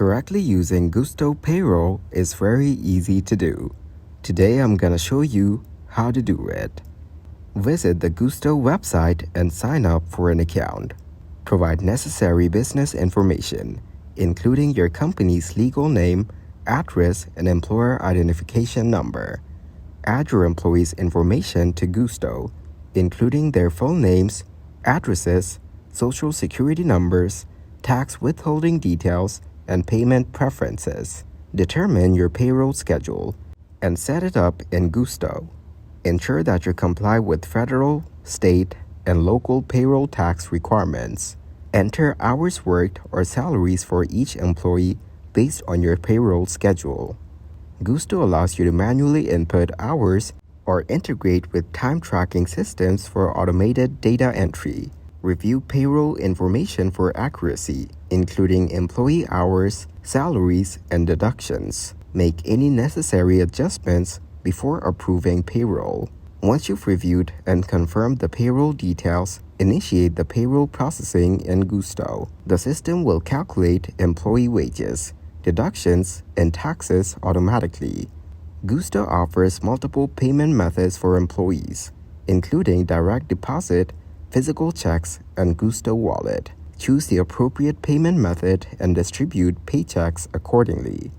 Correctly using Gusto Payroll is very easy to do. Today I'm gonna show you how to do it. Visit the Gusto website and sign up for an account. Provide necessary business information, including your company's legal name, address, and employer identification number. Add your employees' information to Gusto, including their full names, addresses, social security numbers, tax withholding details, and payment preferences. Determine your payroll schedule and set it up in Gusto. Ensure that you comply with federal, state, and local payroll tax requirements. Enter hours worked or salaries for each employee based on your payroll schedule. Gusto allows you to manually input hours or integrate with time tracking systems for automated data entry. Review payroll information for accuracy, including employee hours, salaries, and deductions. Make any necessary adjustments before approving payroll. Once you've reviewed and confirmed the payroll details, initiate the payroll processing in Gusto. The system will calculate employee wages, deductions, and taxes automatically. Gusto offers multiple payment methods for employees, including direct deposit, physical checks, and Gusto Wallet. Choose the appropriate payment method and distribute paychecks accordingly.